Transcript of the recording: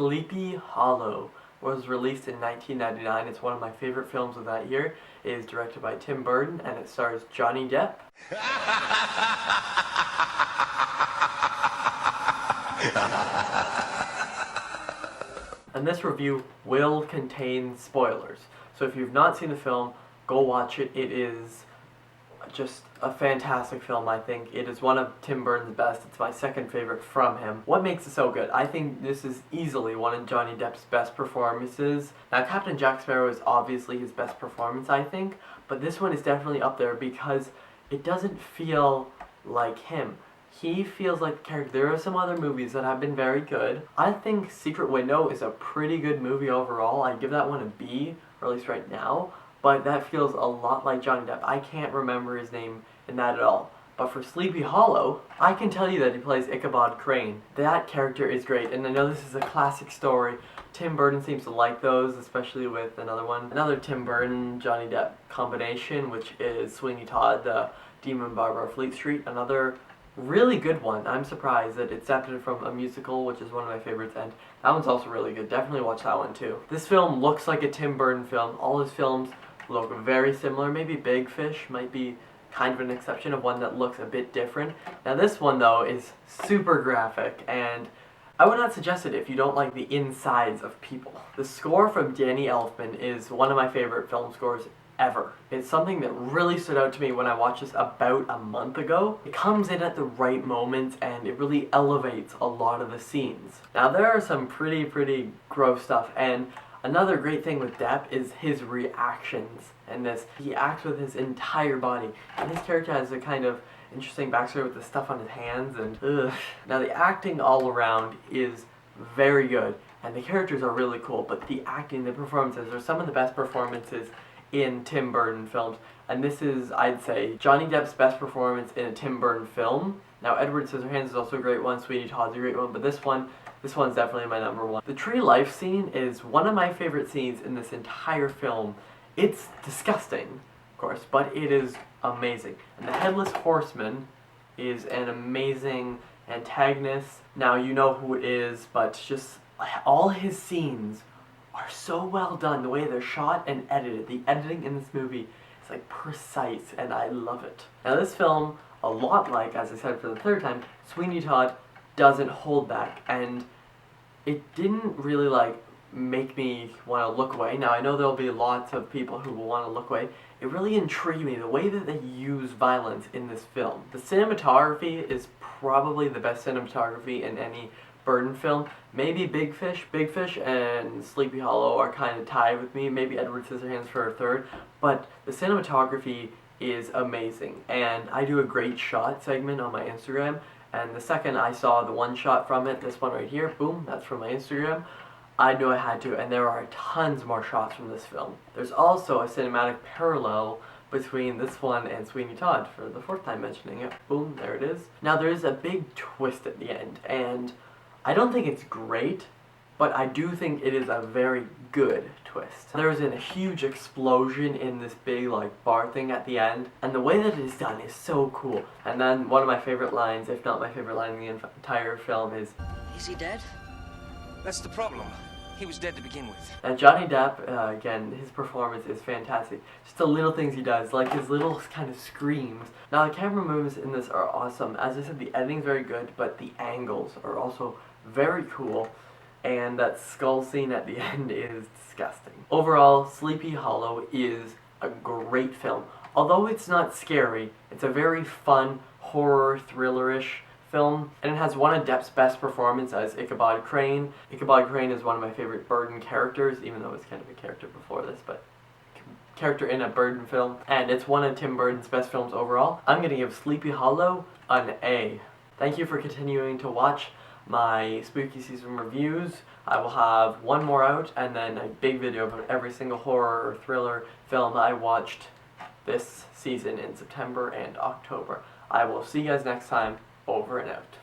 Sleepy Hollow was released in 1999. It's one of my favorite films of that year. It is directed by Tim Burton and it stars Johnny Depp. And this review will contain spoilers. So if you've not seen the film, go watch it. It is just a fantastic film, I think. It is one of Tim Burton's best. It's my second favorite from him. What makes it so good? I think this is easily one of Johnny Depp's best performances. Now, Captain Jack Sparrow is obviously his best performance, I think, but this one is definitely up there because it doesn't feel like him. He feels like the character. There are some other movies that have been very good. I think Secret Window is a pretty good movie overall. I'd give that one a B, or at least right now. But that feels a lot like Johnny Depp. I can't remember his name in that at all. But for Sleepy Hollow, I can tell you that he plays Ichabod Crane. That character is great, and I know this is a classic story. Tim Burton seems to like those, especially with another Tim Burton, Johnny Depp combination, which is Sweeney Todd, the Demon Barber of Fleet Street. Another really good one. I'm surprised that it's adapted from a musical, which is one of my favorites, and that one's also really good. Definitely watch that one too. This film looks like a Tim Burton film. All his films look very similar. Maybe Big Fish might be kind of an exception of one that looks a bit different. Now this one though is super graphic, and I would not suggest it if you don't like the insides of people. The score from Danny Elfman is one of my favorite film scores ever. It's something that really stood out to me when I watched this about a month ago. It comes in at the right moments and it really elevates a lot of the scenes. Now there are some pretty gross stuff, and another great thing with Depp is his reactions in this. He acts with his entire body, and his character has a kind of interesting backstory with the stuff on his hands, and ugh. Now the acting all around is very good, and the characters are really cool, but the acting, the performances are some of the best performances in Tim Burton films, and this is, I'd say, Johnny Depp's best performance in a Tim Burton film. Now Edward Scissorhands is also a great one, Sweeney Todd's a great one, but this one's definitely my number one. The tree life scene is one of my favorite scenes in this entire film. It's disgusting, of course, but it is amazing. And the Headless Horseman is an amazing antagonist. Now you know who it is, but just all his scenes are so well done. The way they're shot and edited. The editing in this movie is like precise, and I love it. Now this film, a lot like, as I said for the third time, Sweeney Todd doesn't hold back, and it didn't really make me want to look away. Now I know there'll be lots of people who will want to look away. It really intrigued me, the way that they use violence in this film. The cinematography is probably the best cinematography in any Burton film. Maybe Big Fish and Sleepy Hollow are kind of tied with me. Maybe Edward Scissorhands for a third. But the cinematography is amazing, and I do a great shot segment on my Instagram. And the second I saw the one shot from it, this one right here, boom, that's from my Instagram, I knew I had to, and there are tons more shots from this film. There's also a cinematic parallel between this one and Sweeney Todd, for the fourth time mentioning it. Boom, there it is. Now there is a big twist at the end, and I don't think it's great, but I do think it is a very good twist. There is a huge explosion in this big bar thing at the end, and the way that it is done is so cool. And then one of my favorite lines, if not my favorite line in the entire film, is he dead? That's the problem. He was dead to begin with. And Johnny Depp, again, his performance is fantastic. Just the little things he does, like his little kind of screams. Now the camera moves in this are awesome. As I said, the editing's very good, but the angles are also very cool. And that skull scene at the end is disgusting. Overall, Sleepy Hollow is a great film. Although it's not scary, it's a very fun, horror, thriller-ish film, and it has one of Depp's best performances as Ichabod Crane. Ichabod Crane is one of my favorite Burton characters, even though it's kind of a character before this, but character in a Burton film, and it's one of Tim Burton's best films overall. I'm going to give Sleepy Hollow an A. Thank you for continuing to watch my spooky season reviews. I will have one more out, and then a big video about every single horror or thriller film I watched this season in September and October. I will see you guys next time. Over and out.